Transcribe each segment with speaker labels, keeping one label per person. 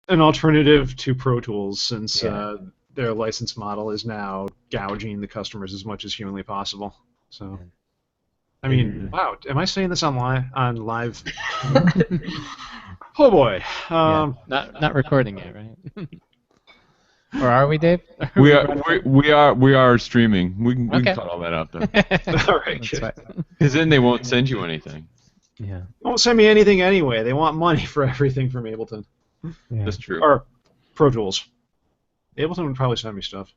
Speaker 1: an alternative to Pro Tools since
Speaker 2: Yeah.
Speaker 1: their license model is now gouging the customers as much as humanly possible. So, I mean, wow, am I saying this on live? Oh boy.
Speaker 2: Yeah. Not recording it, right? Or are we, Dave? Are
Speaker 3: We are
Speaker 2: broadcasting?
Speaker 3: we are streaming. We can
Speaker 2: Okay.
Speaker 3: cut all that out though,
Speaker 1: All right,
Speaker 2: That's
Speaker 1: good.
Speaker 2: fine.
Speaker 3: because then they won't send you anything.
Speaker 2: Yeah.
Speaker 1: Won't send me anything anyway. They want money for everything from Ableton
Speaker 2: Yeah.
Speaker 3: That's true.
Speaker 1: or Pro Tools. Ableton would probably send me stuff.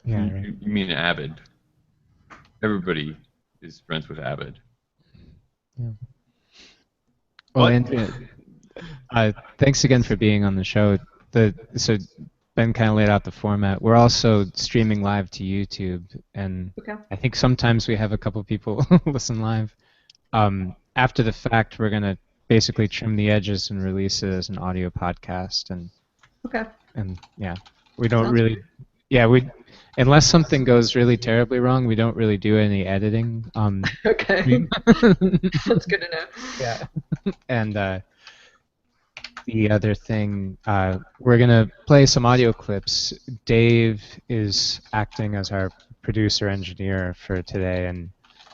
Speaker 2: Yeah.
Speaker 3: You,
Speaker 2: Right.
Speaker 3: you mean Avid? Everybody is friends with Avid.
Speaker 2: Well,
Speaker 1: What?
Speaker 2: Andrea, thanks again for being on the show. So Ben kind of laid out the format. We're also streaming live to YouTube, and
Speaker 4: Okay.
Speaker 2: I think sometimes we have a couple people listen live. After the fact, we're gonna basically trim the edges and release it as an audio podcast,
Speaker 4: Okay.
Speaker 2: and yeah, we don't
Speaker 4: Sounds
Speaker 2: really, yeah, unless something goes really terribly wrong, we don't really do any editing.
Speaker 4: Okay. That's good to know.
Speaker 2: Yeah. And the other thing, we're going to play some audio clips. Dave is acting as our producer engineer for today, and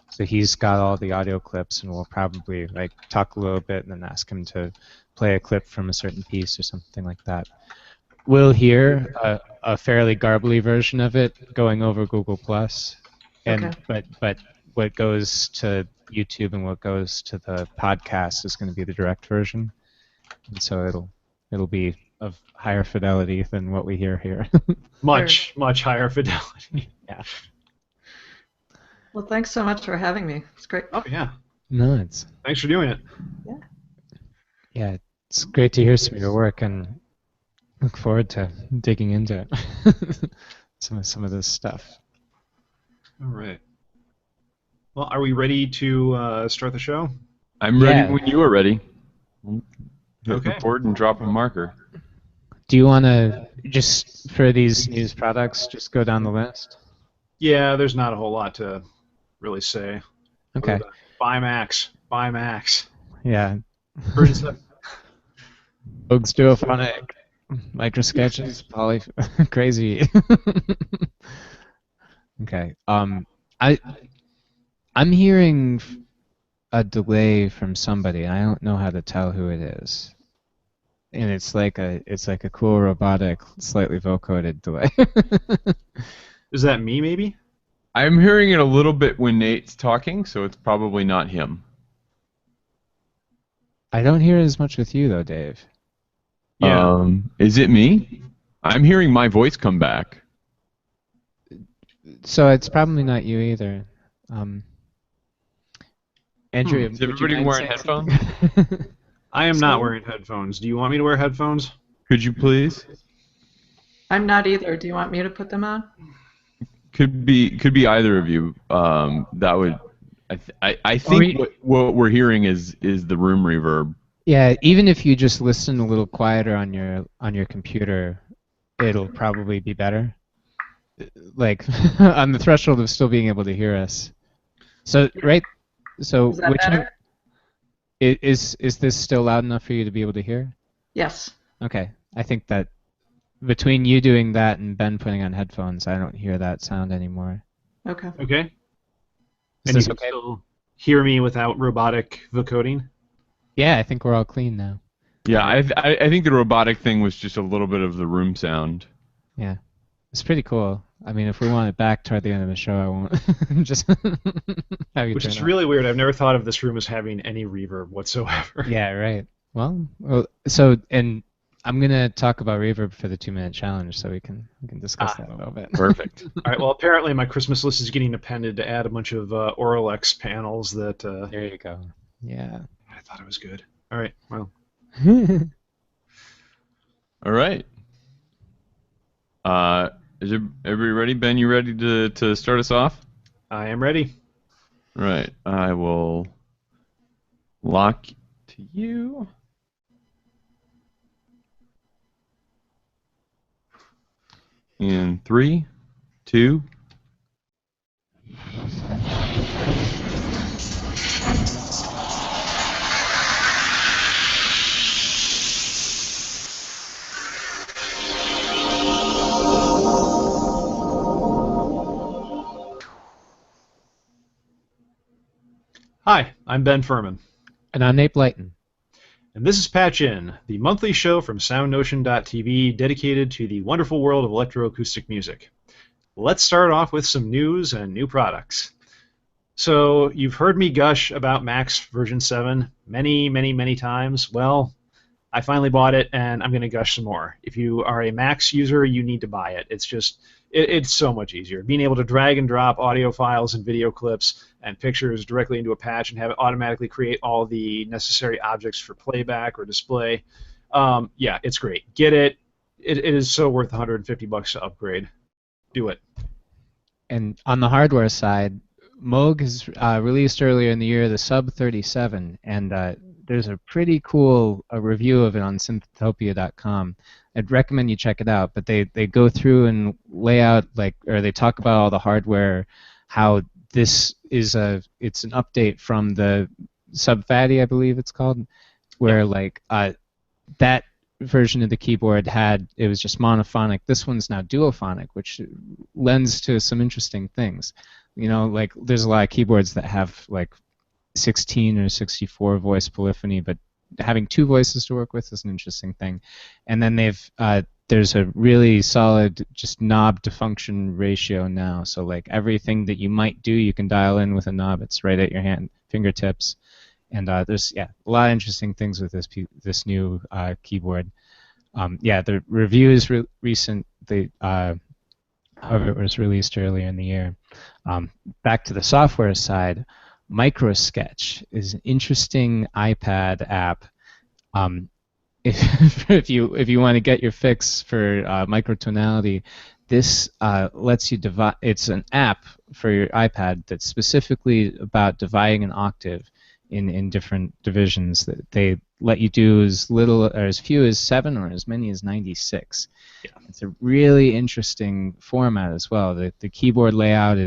Speaker 2: so he's got all the audio clips, and we'll probably like talk a little bit and then ask him to play a clip from a certain piece or something like that. We'll hear a fairly garbly version of it going over Google Plus, and
Speaker 4: Okay.
Speaker 2: but what goes to YouTube and what goes to the podcast is going to be the direct version, and so it'll be of higher fidelity than what we hear here.
Speaker 1: Much higher fidelity.
Speaker 2: Yeah.
Speaker 4: Well, thanks so much for having me. It's great.
Speaker 1: Oh yeah.
Speaker 2: No,
Speaker 1: Thanks for doing it.
Speaker 2: yeah, it's great to hear some of your work, and look forward to digging into some of this stuff.
Speaker 1: All right. Well, are we ready to start the show?
Speaker 3: I'm ready
Speaker 2: Yeah.
Speaker 3: when you are ready. Hit
Speaker 1: Okay.
Speaker 3: record and drop a marker.
Speaker 2: Do you want to just for these news products just go down the list?
Speaker 1: Yeah, there's not a whole lot to really say.
Speaker 2: Okay.
Speaker 1: Buy Max. Buy Max.
Speaker 2: Yeah.
Speaker 1: Version
Speaker 2: Bugs Duophonic, Micro Sketches, Poly, crazy. Okay. I'm hearing a delay from somebody. I don't know how to tell who it is. And it's like a cool robotic, slightly vocoded delay.
Speaker 1: Is that me, maybe?
Speaker 3: I'm hearing it a little bit when Nate's talking, so it's probably not him.
Speaker 2: I don't hear it as much with you though, Dave.
Speaker 1: Yeah.
Speaker 3: Is it me? I'm hearing my voice come back.
Speaker 2: So it's probably not you either. Andrew,
Speaker 3: Is everybody wearing headphones?
Speaker 1: I am not wearing headphones. Do you want me to wear headphones?
Speaker 3: Could you please?
Speaker 4: I'm not either. Do you want me to put them on?
Speaker 3: Could be either of you. That would. I think what we're hearing is the room reverb.
Speaker 2: Yeah, even if you just listen a little quieter on your computer, it'll probably be better. Like on the threshold of still being able to hear us. So so
Speaker 4: Is that better?
Speaker 2: is this still loud enough for you to be able to hear?
Speaker 4: Yes.
Speaker 2: Okay, I think that between you doing that and Ben putting on headphones, I don't hear that sound anymore.
Speaker 4: Okay.
Speaker 1: Okay.
Speaker 2: Is
Speaker 1: And
Speaker 2: this
Speaker 1: you can
Speaker 2: okay?
Speaker 1: still hear me without robotic vocoding?
Speaker 2: Yeah, I think we're all clean now.
Speaker 3: Yeah, I think the robotic thing was just a little bit of the room sound.
Speaker 2: Yeah, it's pretty cool. I mean, if we want it back toward the end of the show, I won't just have you
Speaker 1: Which
Speaker 2: turn
Speaker 1: is
Speaker 2: it off.
Speaker 1: really weird. I've never thought of this room as having any reverb whatsoever.
Speaker 2: Yeah, right. Well, so and I'm gonna talk about reverb for the 2-minute challenge, so we can discuss that a little bit.
Speaker 3: Perfect.
Speaker 1: All right. Well, apparently my Christmas list is getting appended to add a bunch of Auralex panels that
Speaker 2: There you go. Yeah.
Speaker 1: I thought it was good. All right. Well,
Speaker 3: All right. Is everybody ready? Ben, you ready to start us off?
Speaker 1: I am ready.
Speaker 3: All right. I will lock to you. In 3, 2.
Speaker 1: Hi, I'm Ben Furman.
Speaker 2: And I'm Nate Blyton.
Speaker 1: And this is Patch In, the monthly show from SoundNotion.tv dedicated to the wonderful world of electroacoustic music. Let's start off with some news and new products. So, you've heard me gush about Max version 7 many times. Well, I finally bought it, and I'm going to gush some more. If you are a Max user, you need to buy it. It's so much easier. Being able to drag and drop audio files and video clips and pictures directly into a patch and have it automatically create all the necessary objects for playback or display. Yeah, it's great. Get it. It is so worth $150 to upgrade. Do it.
Speaker 2: And on the hardware side, Moog has released earlier in the year the Sub 37, and there's a pretty cool review of it on Synthtopia.com. I'd recommend you check it out, but they go through and lay out, or they talk about all the hardware, how this is it's an update from the Sub Fatty, I believe it's called, where that version of the keyboard it was just monophonic. This one's now duophonic, which lends to some interesting things. There's a lot of keyboards that have 16 or 64 voice polyphony, but having two voices to work with is an interesting thing. And then there's a really solid just knob to function ratio now. So everything that you might do, you can dial in with a knob. It's right at your fingertips. And there's a lot of interesting things with this new keyboard. The review is recent. However, it was released earlier in the year. Back to the software side, MicroSketch is an interesting iPad app. If you want to get your fix for microtonality, this lets you divide. It's an app for your iPad that's specifically about dividing an octave in different divisions. That they let you do as little or as few as 7 or as many as 96. Yeah. It's a really interesting format as well. The keyboard layout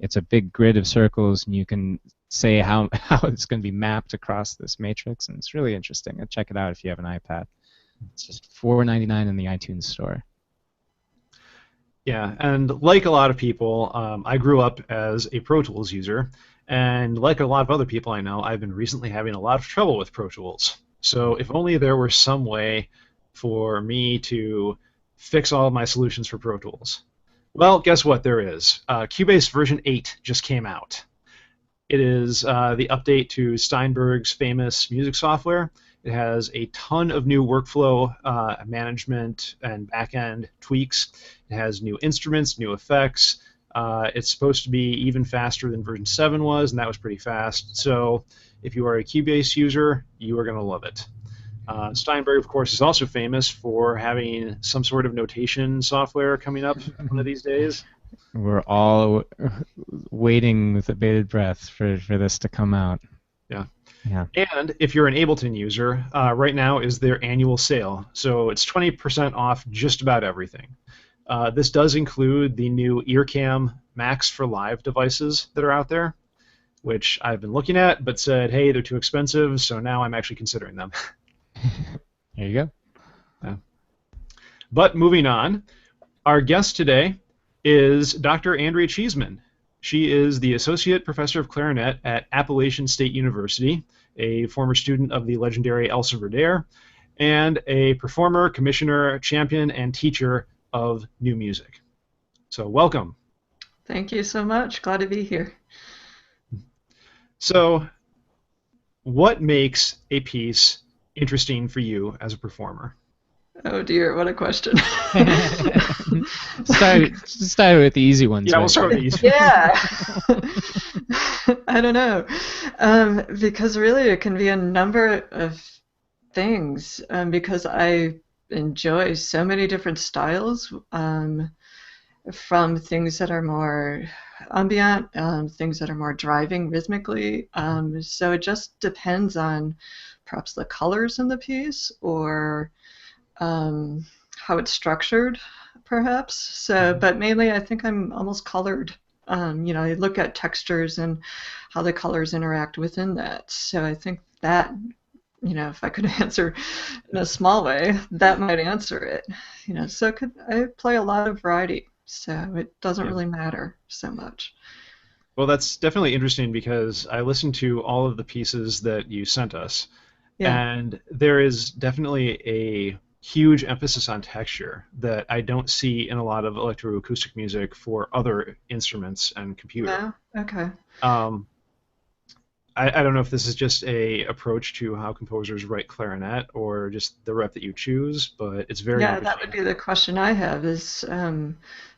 Speaker 2: it's a big grid of circles, and you can say how it's going to be mapped across this matrix, and it's really interesting. Check it out if you have an iPad. It's just $4.99 in the iTunes store.
Speaker 1: Yeah, and like a lot of people, I grew up as a Pro Tools user, and like a lot of other people I know, I've been recently having a lot of trouble with Pro Tools. So if only there were some way for me to fix all of my solutions for Pro Tools. Well, guess what? There is. Cubase version 8 just came out. It is the update to Steinberg's famous music software. It has a ton of new workflow management and back-end tweaks. It has new instruments, new effects. It's supposed to be even faster than version 7 was, and that was pretty fast. So if you are a Cubase user, you are going to love it. Steinberg, of course, is also famous for having some sort of notation software coming up one of these days.
Speaker 2: We're all waiting with bated breath for this to come out.
Speaker 1: Yeah.
Speaker 2: Yeah.
Speaker 1: And if you're an Ableton user, right now is their annual sale. So it's 20% off just about everything. This does include the new Earcam Max for Live devices that are out there, which I've been looking at, but said, hey, they're too expensive, so now I'm actually considering them.
Speaker 2: There you go.
Speaker 1: Yeah. But moving on, our guest today is Dr. Andrea Cheeseman. She is the Associate Professor of Clarinet at Appalachian State University, a former student of the legendary Elsa Verdere, and a performer, commissioner, champion, and teacher of new music. So welcome.
Speaker 4: Thank you so much. Glad to be here.
Speaker 1: So what makes a piece interesting for you as a performer?
Speaker 4: Oh dear, what a question.
Speaker 2: Start with the easy ones.
Speaker 1: Yeah, right? We'll start with the easy
Speaker 4: ones. Yeah. I don't know. Because really it can be a number of things, because I enjoy so many different styles, from things that are more ambient, things that are more driving rhythmically. So it just depends on perhaps the colors in the piece or how it's structured, perhaps. So, but mainly I think I'm almost colored. I look at textures and how the colors interact within that. So I think that, if I could answer in a small way, that might answer it. So I play a lot of variety. So it doesn't really matter so much.
Speaker 1: Well, that's definitely interesting because I listened to all of the pieces that you sent us,
Speaker 4: Yeah.
Speaker 1: and there is definitely a huge emphasis on texture that I don't see in a lot of electroacoustic music for other instruments and computer.
Speaker 4: No? Okay.
Speaker 1: Um, I don't know if this is just a approach to how composers write clarinet or just the rep that you choose, but it's very
Speaker 4: Yeah, that would
Speaker 1: interesting.
Speaker 4: be the question I have is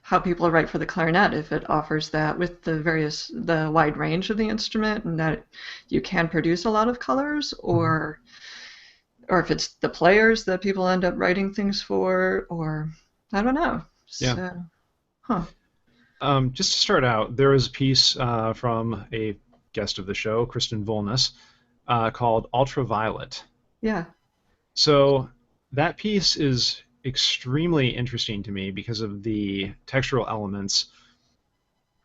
Speaker 4: how people write for the clarinet if it offers that with the wide range of the instrument and that you can produce a lot of colors
Speaker 1: Mhm.
Speaker 4: or if it's the players that people end up writing things for or I don't know.
Speaker 1: Yeah.
Speaker 4: So, huh.
Speaker 1: Just to start out, there is a piece from a guest of the show, Kristen Volness, called Ultraviolet.
Speaker 4: Yeah.
Speaker 1: So that piece is extremely interesting to me because of the textural elements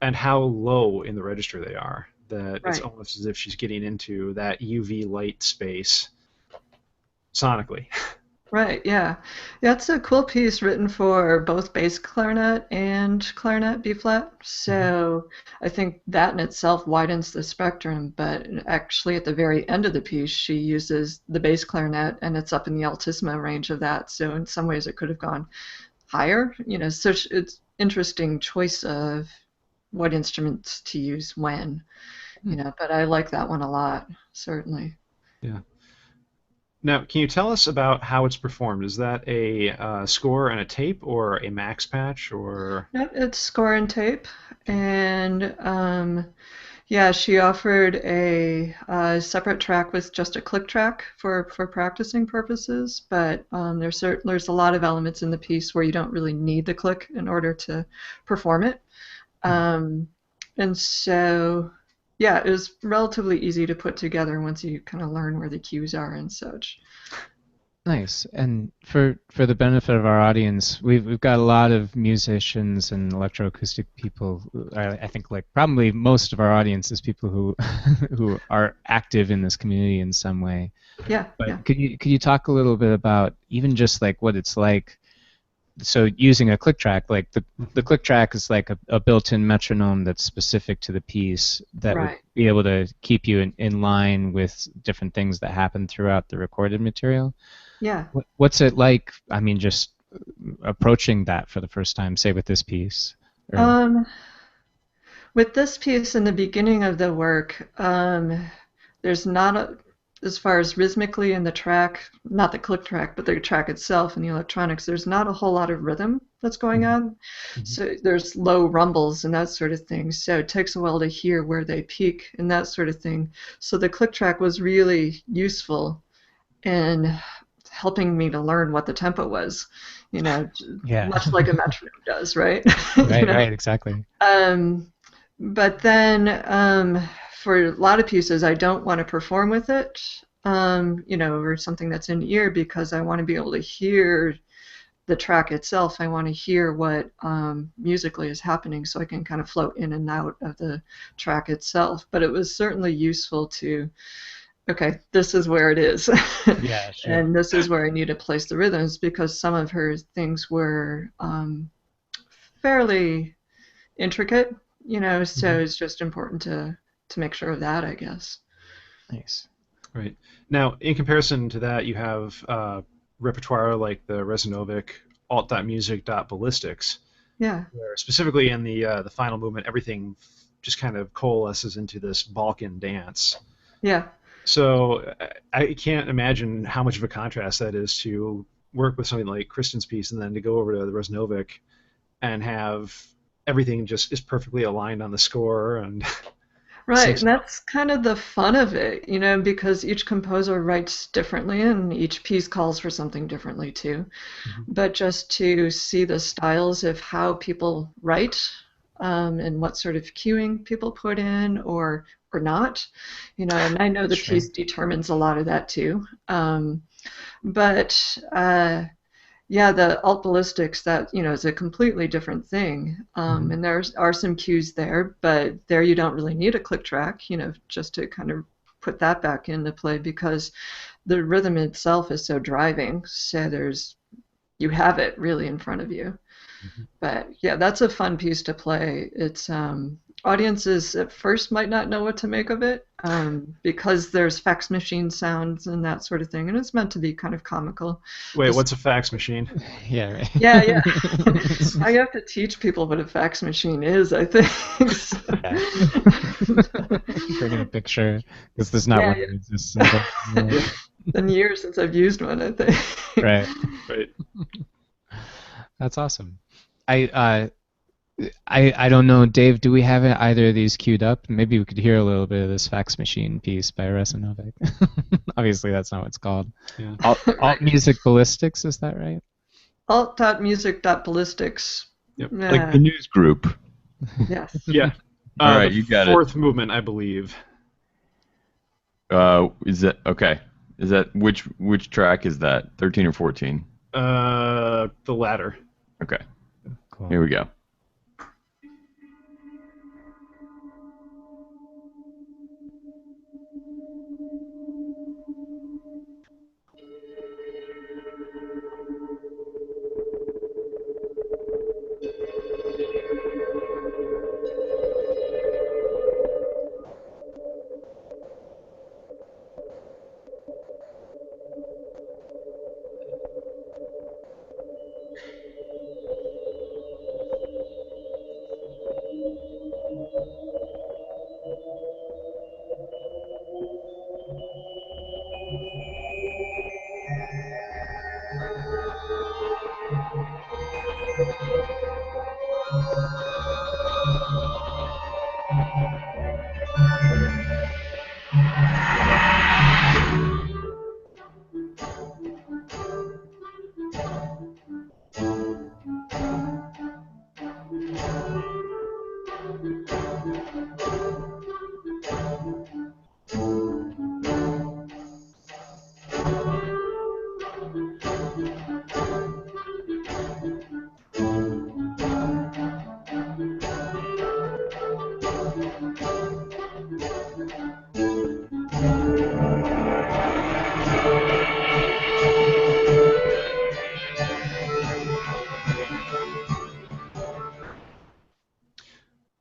Speaker 1: and how low in the register they are. That it's
Speaker 4: Right.
Speaker 1: almost as if she's getting into that UV light space sonically.
Speaker 4: Right, yeah. Yeah, it's a cool piece written for both bass clarinet and clarinet B flat.
Speaker 1: Mhm.
Speaker 4: So I think that in itself widens the spectrum, but actually at the very end of the piece, she uses the bass clarinet and it's up in the altissimo range of that. So in some ways it could have gone higher, so it's interesting choice of what instruments to use when,
Speaker 2: Hmm.
Speaker 4: but I like that one a lot, certainly.
Speaker 1: Yeah. Now, can you tell us about how it's performed? Is that a score and a tape, or a max patch, or?
Speaker 4: Yep, it's score and tape.
Speaker 1: Okay.
Speaker 4: And yeah, she offered a separate track with just a click track for practicing purposes, but there's a lot of elements in the piece where you don't really need the click in order to perform it.
Speaker 1: Hmm.
Speaker 4: Um, and so, yeah, it was relatively easy to put together once you kind of learn where the cues are and such.
Speaker 2: Nice. And for the benefit of our audience, we've got a lot of musicians and electroacoustic people. I think like probably most of our audience is people who who are active in this community in some way.
Speaker 4: Yeah, yeah,
Speaker 2: But could you talk a little bit about even just like what it's like? So using a click track, like the
Speaker 1: Hmm.
Speaker 2: click track is like a built-in metronome that's specific to the piece that would
Speaker 4: right.
Speaker 2: be able to keep you in line with different things that happen throughout the recorded material.
Speaker 4: Yeah.
Speaker 2: What's it like? I mean, just approaching that for the first time, say with this piece, or
Speaker 4: Um, with this piece in the beginning of the work, there's not as far as rhythmically in the track, not the click track, but the track itself and the electronics, there's not a whole lot of rhythm that's going
Speaker 1: Hmm.
Speaker 4: on.
Speaker 1: Hmm.
Speaker 4: So there's low rumbles and that sort of thing. So it takes a while to hear where they peak and that sort of thing. So the click track was really useful in helping me to learn what the tempo was, you know,
Speaker 2: yeah,
Speaker 4: much like a metronome does, right? you
Speaker 2: right,
Speaker 4: know.
Speaker 2: right, exactly.
Speaker 4: Um, but then for a lot of pieces, I don't want to perform with it, or something that's in ear because I want to be able to hear the track itself. I want to hear what musically is happening so I can kind of float in and out of the track itself. But it was certainly useful to, okay, this is where it is.
Speaker 2: Yeah, sure.
Speaker 4: And this is where I need to place the rhythms because some of her things were fairly intricate, so
Speaker 1: Hmm.
Speaker 4: it's just important to make sure of that, I guess.
Speaker 2: Nice.
Speaker 1: Right. Now, in comparison to that, you have repertoire like the Rezanovic alt.music.ballistics,
Speaker 4: Yeah,
Speaker 1: where specifically in the final movement, everything just kind of coalesces into this Balkan dance.
Speaker 4: yeah,
Speaker 1: So I can't imagine how much of a contrast that is to work with something like Kristen's piece and then to go over to the Rezanovic and have everything just is perfectly aligned on the score and
Speaker 4: right.
Speaker 1: syncs
Speaker 4: And
Speaker 1: up.
Speaker 4: that's kind of the fun of it, because each composer writes differently and each piece calls for something differently too.
Speaker 1: Mhm.
Speaker 4: But just to see the styles of how people write and what sort of cueing people put in or not, and I know the
Speaker 2: Sure.
Speaker 4: piece determines a lot of that too. But yeah, the alt ballistics that is a completely different thing,
Speaker 1: Mhm.
Speaker 4: and there are some cues there, but there you don't really need a click track, just to kind of put that back into play because the rhythm itself is so driving. So you have it really in front of you.
Speaker 1: Mhm.
Speaker 4: But yeah, that's a fun piece to play. It's audiences at first might not know what to make of it, because there's fax machine sounds and that sort of thing, and it's meant to be kind of comical.
Speaker 1: Wait,
Speaker 4: Just-
Speaker 1: what's a fax machine?
Speaker 2: Yeah, right.
Speaker 4: Yeah. I have to teach people what a fax machine is, I think. So-
Speaker 2: Bring in a picture because there's not
Speaker 4: Yeah,
Speaker 2: one
Speaker 4: yeah.
Speaker 2: that exists. In the
Speaker 4: Been years since I've used one, I think.
Speaker 2: right.
Speaker 1: Right.
Speaker 2: That's awesome. I don't know, Dave. Do we have either of these queued up? Maybe we could hear a little bit of this fax machine piece by Resinovic. Obviously, that's not what it's called.
Speaker 1: Yeah.
Speaker 2: Alt Music Ballistics, is that right?
Speaker 4: Alt.music.ballistics.
Speaker 1: Yep.
Speaker 4: Yeah.
Speaker 3: Like the news group.
Speaker 4: Yes.
Speaker 1: Yeah.
Speaker 3: All right,
Speaker 1: the
Speaker 3: you got it.
Speaker 1: fourth movement, I believe.
Speaker 3: Is that okay? Is that which track is that? 13 or 14?
Speaker 1: The latter.
Speaker 3: Okay.
Speaker 2: Cool.
Speaker 3: Here we go.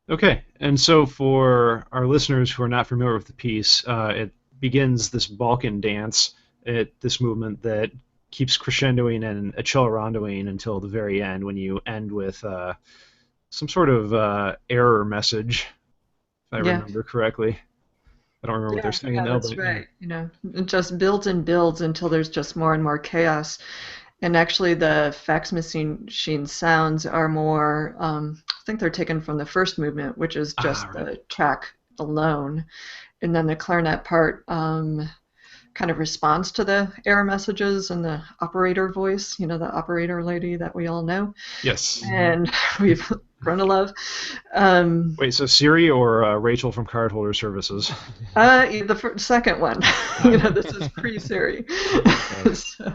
Speaker 1: Okay, and so for our listeners who are not familiar with the piece, it begins this Balkan dance at this movement that keeps crescendoing and accelerandoing until the very end, when you end with some sort of error message, if I
Speaker 4: Yeah.
Speaker 1: remember correctly. I don't remember what they're saying though.
Speaker 4: That's
Speaker 1: but,
Speaker 4: right. You know, it just builds and builds until there's just more and more chaos. And actually, the fax machine sounds are more. I think they're taken from the first movement, which is just
Speaker 1: right.
Speaker 4: the track alone, and then the clarinet part kind of responds to the error messages and the operator voice. You know, the operator lady that we all know,
Speaker 1: Yes.
Speaker 4: and we've grown to love.
Speaker 1: Wait, so Siri or Rachel from Cardholder Services?
Speaker 4: Second one. You know, this is pre-Siri. So,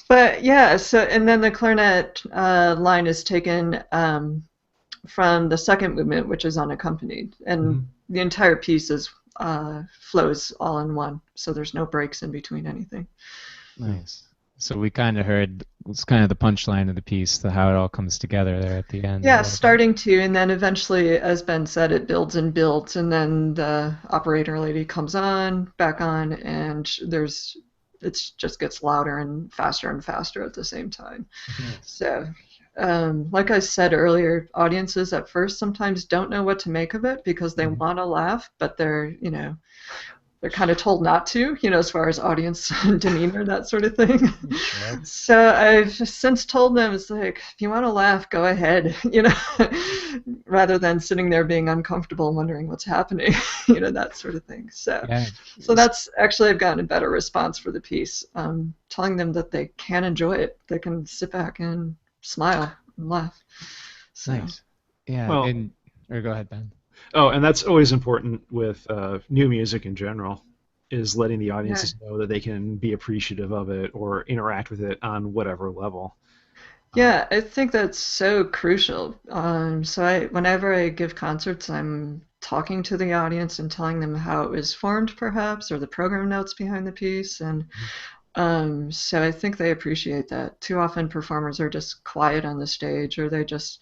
Speaker 4: but yeah, so and then the clarinet line is taken from the second movement, which is unaccompanied, and the entire piece is flows all in one, so there's no breaks in between anything.
Speaker 2: Nice. So we kind of heard it's kind of the punchline of the piece, how it all comes together there at the end.
Speaker 4: Yeah, starting to, and then eventually, as Ben said, it builds and builds, and then the operator lady comes on, back on, and it just gets louder and faster at the same time. So, like I said earlier, audiences at first sometimes don't know what to make of it because they want to laugh, but they're kind of told not to, as far as audience demeanor, that sort of thing.
Speaker 2: Sure.
Speaker 4: So I've since told them, it's like, if you want to laugh, go ahead, rather than sitting there being uncomfortable and wondering what's happening, that sort of thing. So,
Speaker 2: Yeah.
Speaker 4: so that's actually, I've gotten a better response for the piece, telling them that they can enjoy it. They can sit back and smile and laugh. So,
Speaker 2: Nice. Yeah.
Speaker 1: Well-
Speaker 2: Or go ahead, Ben.
Speaker 1: Oh, and that's always important with new music in general, is letting the audiences know that they can be appreciative of it or interact with it on whatever level.
Speaker 4: Yeah, I think that's so crucial. Whenever I give concerts, I'm talking to the audience and telling them how it was formed, perhaps, or the program notes behind the piece, and so I think they appreciate that. Too often, performers are just quiet on the stage, or they just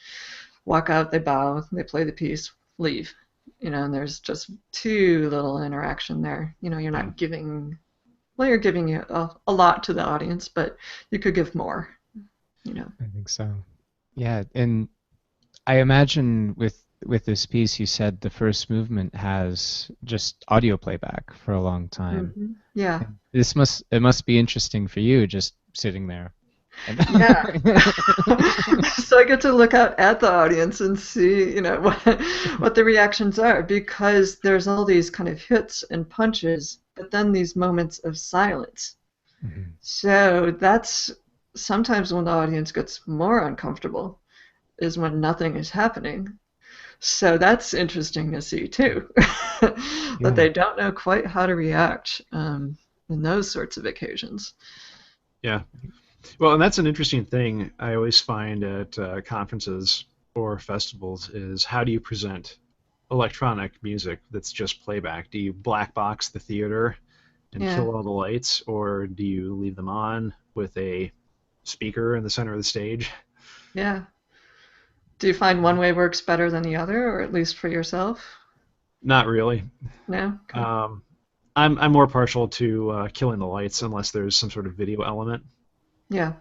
Speaker 4: walk out, they bow, they play the piece, leave. And there's just too little interaction there. You're not giving, well, you're giving a lot to the audience, but you could give more.
Speaker 2: I think so. Yeah, and I imagine with this piece, you said the first movement has just audio playback for a long time.
Speaker 4: Mm-hmm. Yeah.
Speaker 2: It must be interesting for you just sitting there.
Speaker 4: Yeah. So I get to look out at the audience and see, what the reactions are, because there's all these kind of hits and punches, but then these moments of silence.
Speaker 2: Mm-hmm.
Speaker 4: So that's sometimes when the audience gets more uncomfortable, is when nothing is happening. So that's interesting to see too, that they don't know quite how to react in those sorts of occasions.
Speaker 1: Yeah. Well, and that's an interesting thing I always find at conferences or festivals is how do you present electronic music that's just playback? Do you black box the theater and kill all the lights, or do you leave them on with a speaker in the center of the stage?
Speaker 4: Yeah. Do you find one way works better than the other, or at least for yourself?
Speaker 1: Not really.
Speaker 4: No? Okay.
Speaker 1: I'm more partial to killing the lights unless there's some sort of video element.
Speaker 4: Yeah.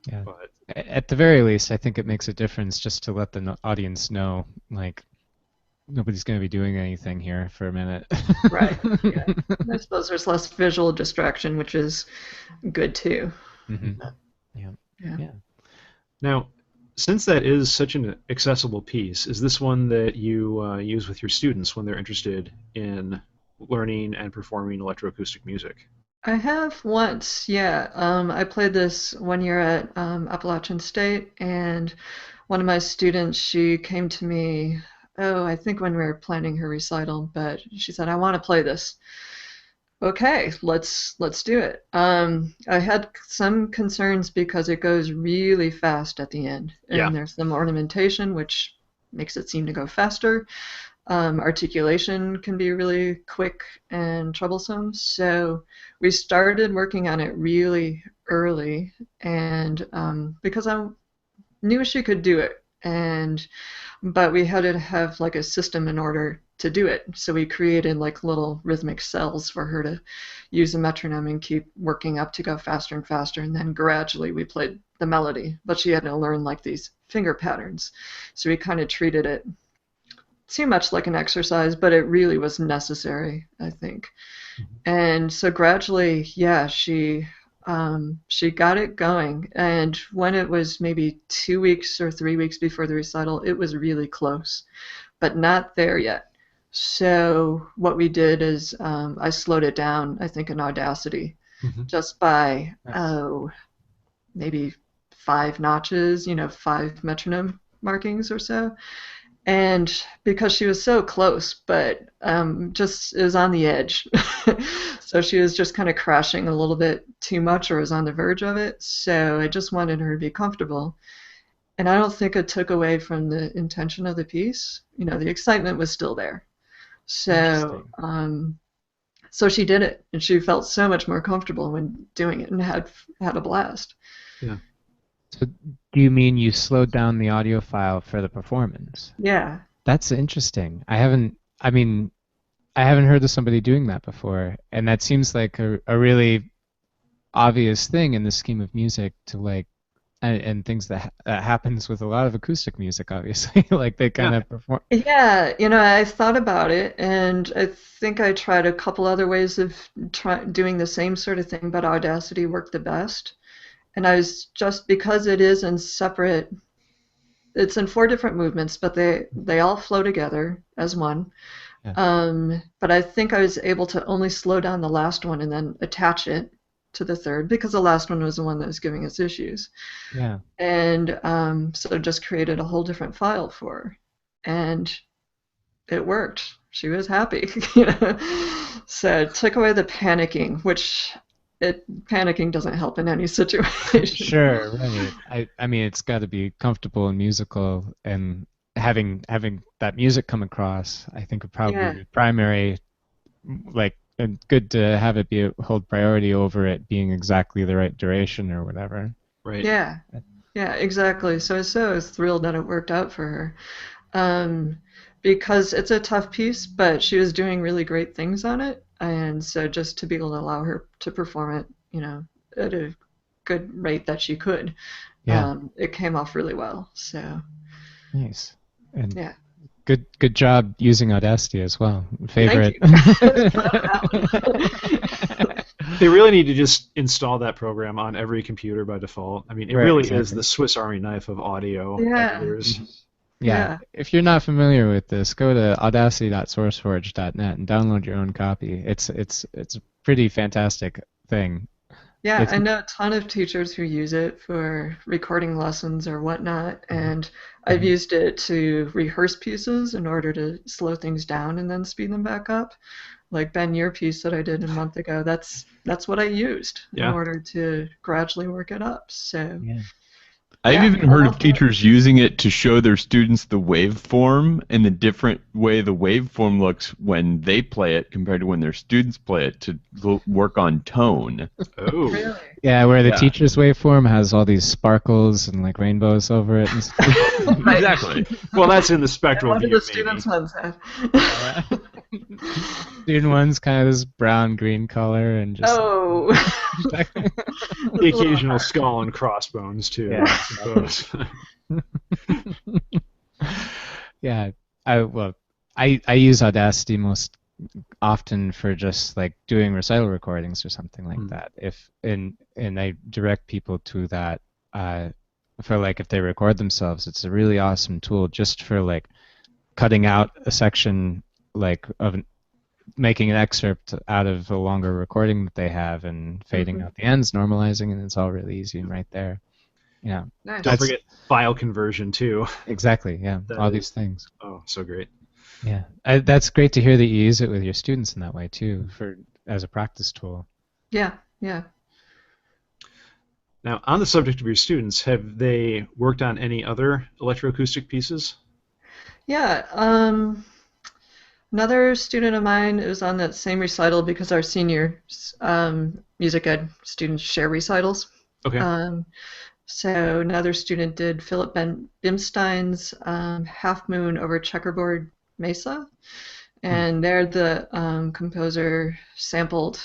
Speaker 2: Yeah.
Speaker 1: But
Speaker 2: at the very least, I think it makes a difference just to let the audience know, like, nobody's going to be doing anything here for a minute.
Speaker 4: Right. Yeah. I suppose there's less visual distraction, which is good too.
Speaker 2: Mm-hmm. Yeah.
Speaker 1: Now, since that is such an accessible piece, is this one that you use with your students when they're interested in learning and performing electroacoustic music?
Speaker 4: I have once, yeah. I played this one year at Appalachian State, and one of my students, she came to me, I think when we were planning her recital, but she said, I want to play this. Okay, let's do it. I had some concerns because it goes really fast at the end, and there's some ornamentation, which makes it seem to go faster. Articulation can be really quick and troublesome, so we started working on it really early, and because I knew she could do it, but we had to have like a system in order to do it. So we created like little rhythmic cells for her to use a metronome and keep working up to go faster and faster, and then gradually we played the melody, but she had to learn like these finger patterns. So we kind of treated it too much like an exercise, but it really was necessary, I think. And so gradually, she got it going, and when it was maybe 2 weeks or 3 weeks before the recital, it was really close, but not there yet. So what we did is I slowed it down, I think, in Audacity, just by maybe 5 notches, 5 metronome markings or so. And because she was so close, but just is on the edge. So she was just kind of crashing a little bit too much, or was on the verge of it. So I just wanted her to be comfortable. And I don't think it took away from the intention of the piece. The excitement was still there. So so she did it, and she felt so much more comfortable when doing it and had a blast.
Speaker 1: Yeah.
Speaker 2: So do you mean you slowed down the audio file for the performance?
Speaker 4: Yeah.
Speaker 2: That's interesting. I haven't heard of somebody doing that before, and that seems like a really obvious thing in the scheme of music to like, and things that happens with a lot of acoustic music, obviously. Like they kind of perform.
Speaker 4: Yeah, I thought about it, and I think I tried a couple other ways of doing the same sort of thing, but Audacity worked the best. And I was just, because it is in separate, it's in 4 different movements, but they all flow together as one. Yeah. But I think I was able to only slow down the last one and then attach it to the third, because the last one was the one that was giving us issues.
Speaker 2: Yeah.
Speaker 4: And so just created a whole different file for her. And it worked. She was happy. So it took away the panicking, which... panicking doesn't help in any situation.
Speaker 2: Sure, right. I mean, it's got to be comfortable and musical, and having that music come across, I think would probably be primary, like, and good to have it hold priority over it being exactly the right duration or whatever.
Speaker 1: Right.
Speaker 4: Yeah, exactly. So I was thrilled that it worked out for her. because it's a tough piece, but she was doing really great things on it, and so just to be able to allow her to perform it, at a good rate that she could,
Speaker 2: Yeah.
Speaker 4: it came off really well. So
Speaker 2: Nice. And
Speaker 4: yeah,
Speaker 2: good job using Audacity as well. Favorite.
Speaker 1: They really need to just install that program on every computer by default. I mean, it
Speaker 2: Right,
Speaker 1: really
Speaker 2: exactly.
Speaker 1: is the Swiss Army knife of audio
Speaker 4: Yeah.
Speaker 1: editors.
Speaker 2: Yeah. If you're not familiar with this, go to audacity.sourceforge.net and download your own copy. It's a pretty fantastic thing.
Speaker 4: Yeah,
Speaker 2: It's-
Speaker 4: I know a ton of teachers who use it for recording lessons or whatnot, and I've
Speaker 2: Mhm.
Speaker 4: used it to rehearse pieces in order to slow things down and then speed them back up. Like Ben, your piece that I did a month ago, that's what I used in
Speaker 1: Yeah.
Speaker 4: order to gradually work it up. So
Speaker 2: Yeah.
Speaker 3: I've
Speaker 4: yeah,
Speaker 3: even
Speaker 4: I
Speaker 3: heard
Speaker 4: love
Speaker 3: of
Speaker 4: that.
Speaker 3: teachers using it to show their students the waveform and the different way the waveform looks when they play it compared to when their students play it to work on tone.
Speaker 1: Oh.
Speaker 4: Really?
Speaker 2: Yeah, where the
Speaker 3: Yeah.
Speaker 2: teacher's waveform has all these sparkles and like rainbows over it and stuff.
Speaker 4: Right.
Speaker 3: Exactly.
Speaker 1: Well, that's in the
Speaker 4: And
Speaker 1: spectral
Speaker 4: what do
Speaker 1: view,
Speaker 4: the students'
Speaker 1: maybe.
Speaker 4: ones have?
Speaker 2: Student one's kind of this brown green color and just
Speaker 4: Oh.
Speaker 1: The occasional skull and crossbones, too,
Speaker 2: Yeah.
Speaker 1: I suppose.
Speaker 2: yeah. I use Audacity most often for just like doing recital recordings or something like that. And I direct people to that for like if they record themselves, it's a really awesome tool just for like cutting out a section like of making an excerpt out of a longer recording that they have and fading out the ends, normalizing, and it's all really easy and right there. Yeah.
Speaker 4: Nice.
Speaker 1: Don't forget file conversion, too.
Speaker 2: Exactly. Yeah.
Speaker 1: That
Speaker 2: all
Speaker 1: is-
Speaker 2: these things.
Speaker 1: Oh, so great.
Speaker 2: Yeah. That's great to hear that you use it with your students in that way too, for as a practice tool.
Speaker 4: Yeah, yeah.
Speaker 1: Now, on the subject of your students, have they worked on any other electroacoustic pieces?
Speaker 4: Yeah, another student of mine is on that same recital because our senior music ed students share recitals.
Speaker 1: Okay.
Speaker 4: So another student did Philip Bimstein's Half Moon over Checkerboard Mesa. And there the composer sampled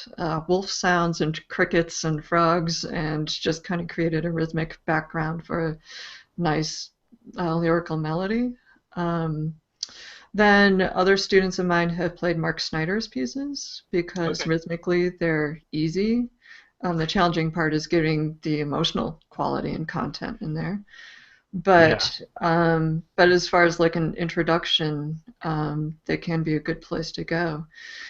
Speaker 4: wolf sounds and crickets and frogs and just kind of created a rhythmic background for a nice lyrical melody. Then other students of mine have played Mark Snyder's pieces because rhythmically they're easy. The challenging part is getting the emotional quality and content in there. But as far as like an introduction, they can be a good place to go.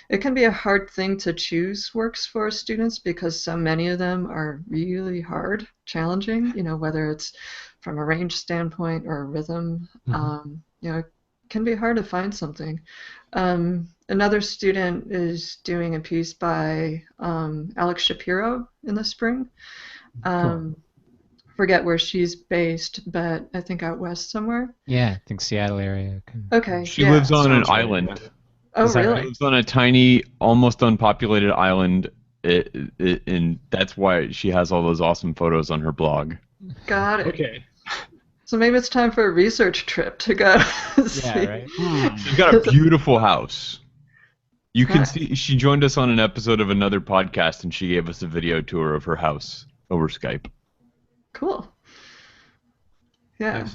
Speaker 4: It can be a hard thing to choose works for students because so many of them are really hard, challenging, whether it's from a range standpoint or a rhythm. It can be hard to find something. Another student is doing a piece by Alex Shapiro in the spring. Forget where she's based, but I think out west somewhere.
Speaker 2: Yeah, I think Seattle area.
Speaker 4: Okay.
Speaker 3: She lives on an
Speaker 1: Sounds right,
Speaker 3: island.
Speaker 1: yeah.
Speaker 4: Oh,
Speaker 2: Is that
Speaker 4: really?
Speaker 3: She lives on a tiny, almost unpopulated island, and that's why she has all those awesome photos on her blog.
Speaker 4: Got it.
Speaker 1: Okay.
Speaker 4: So maybe it's time for a research trip to go see.
Speaker 2: Yeah, right.
Speaker 3: She's got a beautiful house. You can
Speaker 4: Nice.
Speaker 3: see she joined us on an episode of another podcast, and she gave us a video tour of her house over Skype.
Speaker 4: Cool. Yeah.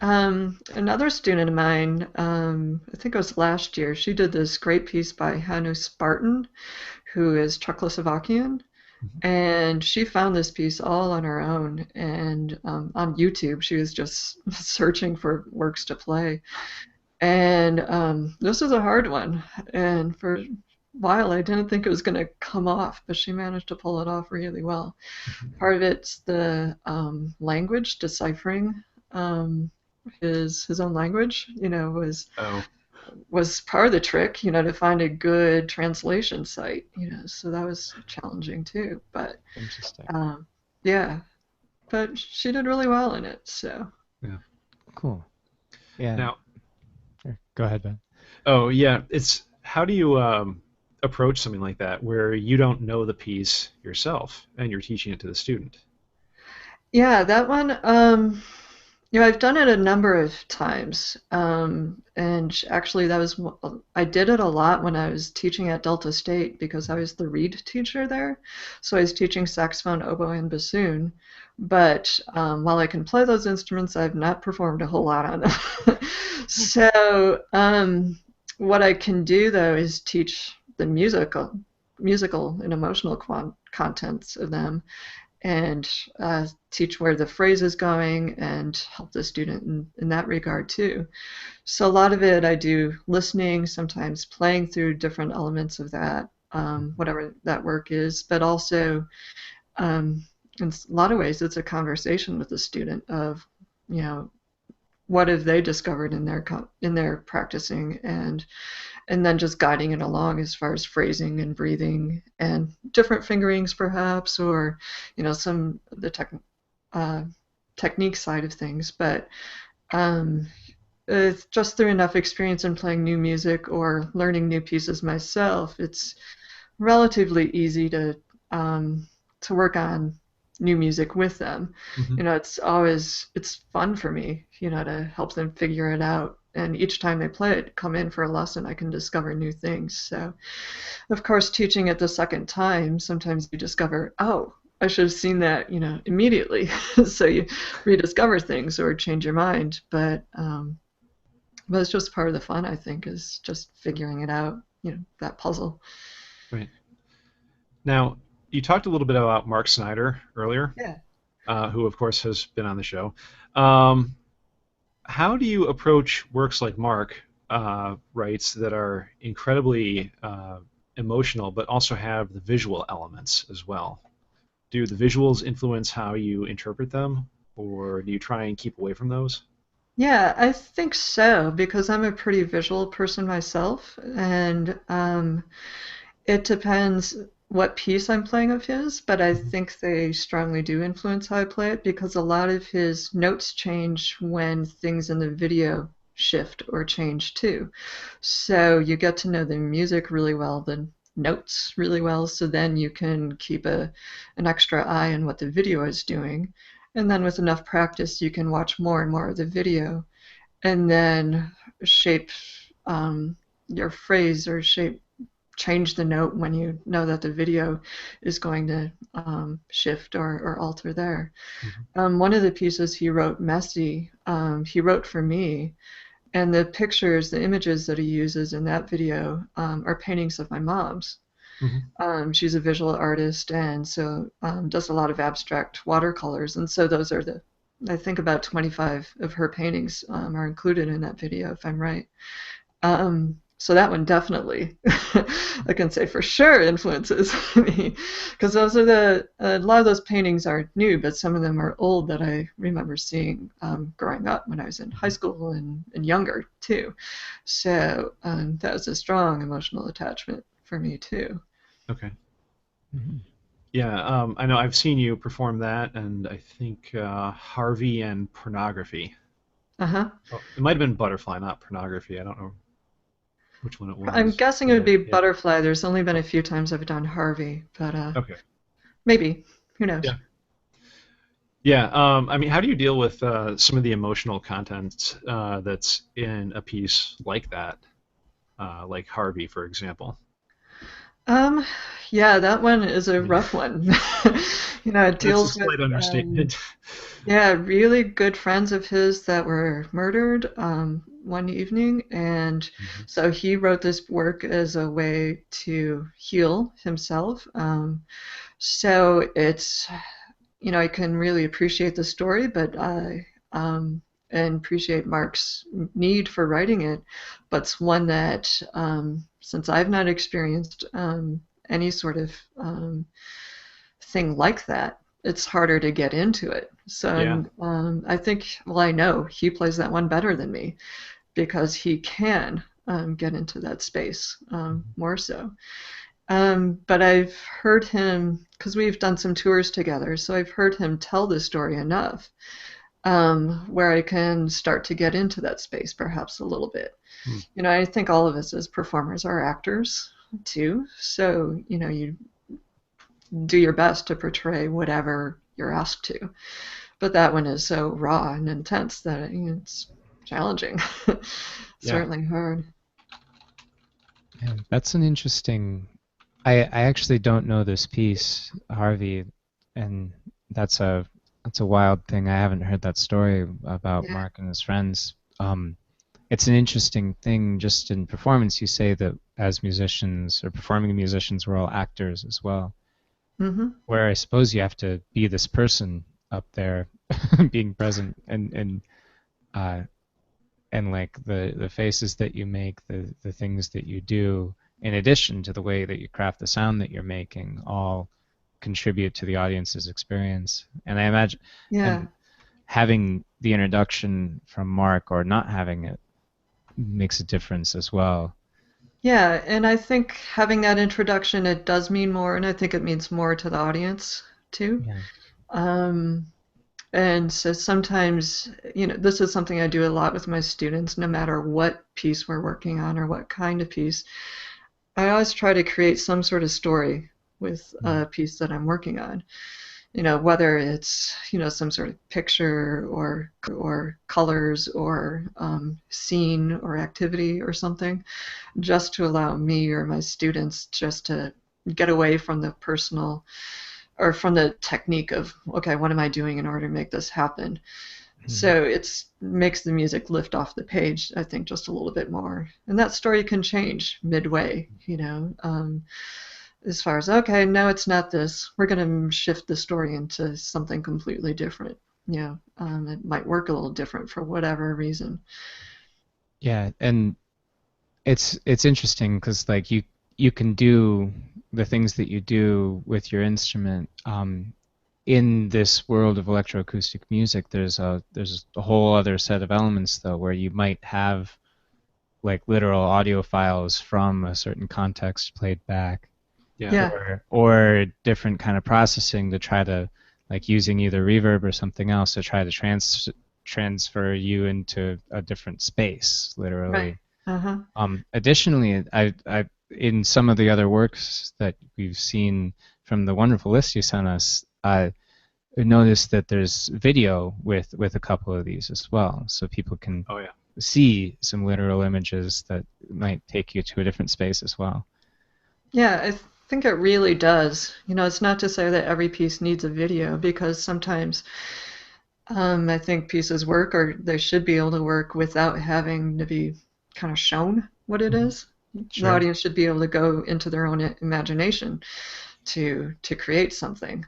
Speaker 1: Nice.
Speaker 4: Another student of mine, I think it was last year, she did this great piece by Hannu Spartan, who is Czechoslovakian. And she found this piece all on her own. And on YouTube, she was just searching for works to play. And this was a hard one. And for a while, I didn't think it was going to come off, but she managed to pull it off really well. Part of it's the language, deciphering his own language, was part of the trick, to find a good translation site, so that was challenging too. But
Speaker 2: Interesting.
Speaker 4: yeah, but she did really well in it. So
Speaker 2: Cool. Yeah.
Speaker 1: Now,
Speaker 2: Sure. Go ahead, Ben.
Speaker 1: oh yeah, it's how do you approach something like that where you don't know the piece yourself and you're teaching it to the student?
Speaker 4: yeah, that one I've done it a number of times, and actually I did it a lot when I was teaching at Delta State because I was the reed teacher there. So I was teaching saxophone, oboe, and bassoon. But while I can play those instruments, I've not performed a whole lot on them. So what I can do though is teach the musical and emotional contents of them, and teach where the phrase is going and help the student in that regard too. So a lot of it I do listening, sometimes playing through different elements of that, whatever that work is, but also in a lot of ways it's a conversation with the student of, what have they discovered in their practicing, and then just guiding it along as far as phrasing and breathing and different fingerings perhaps, or some of the technique side of things. But it's just through enough experience in playing new music or learning new pieces myself, it's relatively easy to work on new music with them.
Speaker 1: Mm-hmm.
Speaker 4: It's fun for me, to help them figure it out. And each time they play it, come in for a lesson, I can discover new things. So, of course, teaching it the second time, sometimes you discover, oh, I should have seen that, immediately. So you rediscover things or change your mind. But it's just part of the fun, I think, is just figuring it out, that puzzle.
Speaker 1: Right. Now, you talked a little bit about Mark Snyder earlier, who, of course, has been on the show. How do you approach works like Mark writes that are incredibly emotional but also have the visual elements as well? Do the visuals influence how you interpret them, or do you try and keep away from those?
Speaker 4: Yeah, I think so, because I'm a pretty visual person myself, and it depends what piece I'm playing of his, but I think they strongly do influence how I play it, because a lot of his notes change when things in the video shift or change too. So you get to know the music really well, the notes really well, so then you can keep an extra eye on what the video is doing. And then with enough practice, you can watch more and more of the video and then shape your phrase or change the note when you know that the video is going to shift or alter there.
Speaker 1: Mm-hmm.
Speaker 4: One of the pieces he wrote, Messy, he wrote for me, and the pictures, the images that he uses in that video are paintings of my mom's.
Speaker 1: Mm-hmm.
Speaker 4: She's a visual artist, and so does a lot of abstract watercolors, and so those are I think about 25 of her paintings are included in that video, if I'm right. So that one definitely, I can say for sure, influences me, because those are a lot of those paintings are new, but some of them are old that I remember seeing growing up when I was in high school and younger too. So that was a strong emotional attachment for me too.
Speaker 1: Okay.
Speaker 2: Mm-hmm.
Speaker 1: Yeah, I know I've seen you perform that, and I think Harvey and Pornography.
Speaker 4: Uh-huh.
Speaker 1: Oh, it might have been Butterfly, not Pornography. I don't know which one it was.
Speaker 4: I'm guessing it would be
Speaker 1: Yeah.
Speaker 4: Butterfly. There's only been a few times I've done Harvey, but
Speaker 1: Okay.
Speaker 4: maybe. Who knows?
Speaker 1: Yeah. Yeah. I mean, how do you deal with some of the emotional content that's in a piece like that, like Harvey, for example?
Speaker 4: Yeah, that one is a rough one. It
Speaker 1: That's a
Speaker 4: deals with
Speaker 1: slight understatement.
Speaker 4: really good friends of his that were murdered one evening, and
Speaker 1: Mm-hmm.
Speaker 4: so he wrote this work as a way to heal himself. So it's, I can really appreciate the story, but I and appreciate Mark's need for writing it, but it's one that since I've not experienced any sort of thing like that, it's harder to get into it. So I think, well, I know he plays that one better than me because he can get into that space more so. But I've heard him, because we've done some tours together, so I've heard him tell the story enough where I can start to get into that space perhaps a little bit. I think all of us as performers are actors too, so you do your best to portray whatever you're asked to. but that one is so raw and intense that it's challenging. Certainly hard.
Speaker 2: Yeah, that's an interesting. I actually don't know this piece, Harvey, and that's a wild thing. I haven't heard that story about
Speaker 4: Yeah.
Speaker 2: Mark and his friends. It's an interesting thing just in performance. You say that as musicians or performing musicians, we're all actors as well.
Speaker 4: Mm-hmm.
Speaker 2: Where I suppose you have to be this person up there, being present, uh, and like the faces that you make, the things that you do, in addition to the way that you craft the sound that you're making, all contribute to the audience's experience. And I imagine,
Speaker 4: Yeah.
Speaker 2: and having the introduction from Mark or not having it makes a difference as well.
Speaker 4: Yeah, and I think having that introduction, it does mean more, and I think it means more to the audience too.
Speaker 2: Yeah.
Speaker 4: Um, and so sometimes, this is something I do a lot with my students, no matter what piece we're working on or what kind of piece. I always try to create some sort of story with a piece that I'm working on. Whether it's, some sort of picture or colors or scene or activity or something, just to allow me or my students just to get away from the personal or from the technique of, okay, what am I doing in order to make this happen? So it makes the music lift off the page, I think, just a little bit more. And that story can change midway, as far as, okay, no, it's not this. We're going to shift the story into something completely different. It might work a little different for whatever reason.
Speaker 2: Yeah, and it's interesting because like you can do the things that you do with your instrument. In this world of electroacoustic music, there's a whole other set of elements though, where you might have like literal audio files from a certain context played back.
Speaker 4: Yeah.
Speaker 2: Or different kind of processing to try to, like, using either reverb or something else to try to transfer you into a different space, literally.
Speaker 4: Right.
Speaker 2: Additionally, I in some of the other works that we've seen from the wonderful list you sent us, I noticed that there's video with a couple of these as well, so people can see some literal images that might take you to a different space as well.
Speaker 4: Yeah, I think it really does. It's not to say that every piece needs a video, because sometimes I think pieces work, or they should be able to work without having to be kind of shown what it is.
Speaker 2: Sure.
Speaker 4: The audience should be able to go into their own imagination to create something,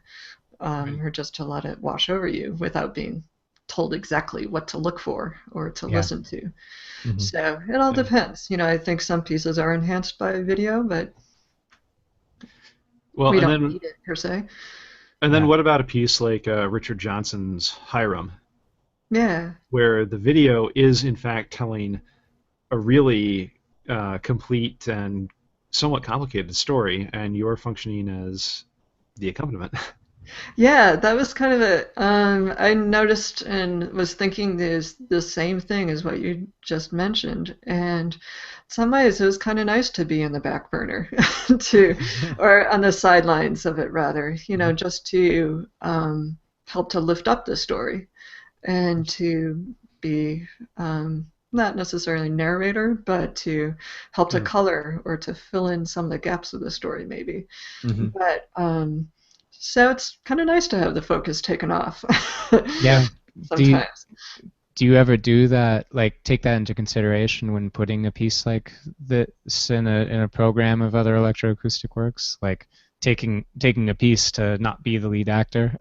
Speaker 4: or just to let it wash over you without being told exactly what to look for or to listen to. So it all depends. I think some pieces are enhanced by video, but we don't need it per se.
Speaker 1: And then what about a piece like Richard Johnson's Hiram?
Speaker 4: Yeah.
Speaker 1: Where the video is in fact telling a really complete and somewhat complicated story, and you're functioning as the accompaniment.
Speaker 4: Yeah, that was kind of I noticed and was thinking the same thing as what you just mentioned, and in some ways it was kind of nice to be in the back burner, or on the sidelines of it rather, just to help to lift up the story, and to be not necessarily narrator, but to help to color or to fill in some of the gaps of the story maybe. But so it's kind of nice to have the focus taken off.
Speaker 2: Yeah.
Speaker 4: Sometimes.
Speaker 2: Do you ever do that? Like, take that into consideration when putting a piece like this in a program of other electroacoustic works? Like taking a piece to not be the lead actor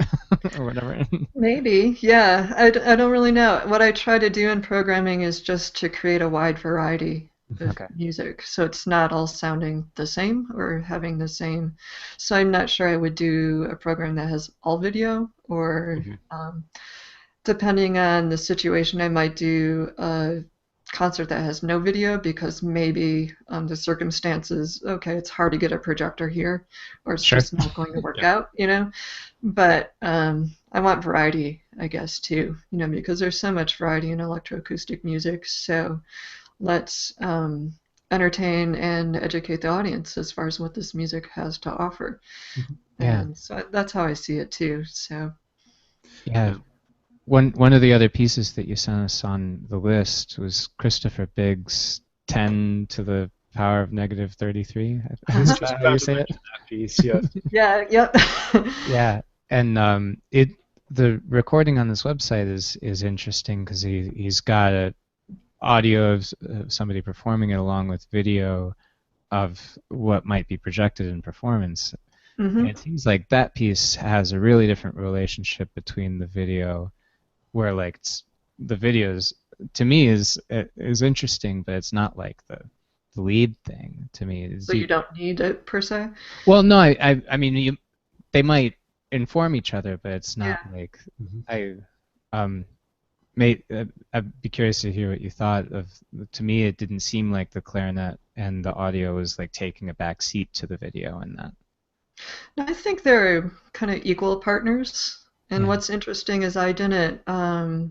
Speaker 2: or whatever.
Speaker 4: Maybe, yeah. I don't really know. What I try to do in programming is just to create a wide variety of music, so it's not all sounding the same or having the same. So I'm not sure I would do a program that has all video, or depending on the situation, I might do a concert that has no video, because maybe the circumstances, okay, it's hard to get a projector here, or it's just not going to work out, But I want variety, I guess, too, because there's so much variety in electroacoustic music. So let's entertain and educate the audience as far as what this music has to offer. And so that's how I see it too. So
Speaker 2: yeah. one of the other pieces that you sent us on the list was Christopher Biggs' 10 to the power of negative 33. Is that how you say it?
Speaker 1: That piece, yes.
Speaker 4: Yeah, yep.
Speaker 2: Yeah, and the recording on this website is interesting because he's got a audio of somebody performing it along with video of what might be projected in performance.
Speaker 4: Hmm.
Speaker 2: And it seems like that piece has a really different relationship between the video, where like the videos to me is interesting, but it's not like the lead thing to me.
Speaker 4: So you don't need it per se?
Speaker 2: Well, no, I mean they might inform each other, but it's not like I'd be curious to hear what you thought of. To me, it didn't seem like the clarinet and the audio was like taking a back seat to the video and that.
Speaker 4: No, I think they're kind of equal partners. And
Speaker 2: Yeah.
Speaker 4: what's interesting is I didn't, I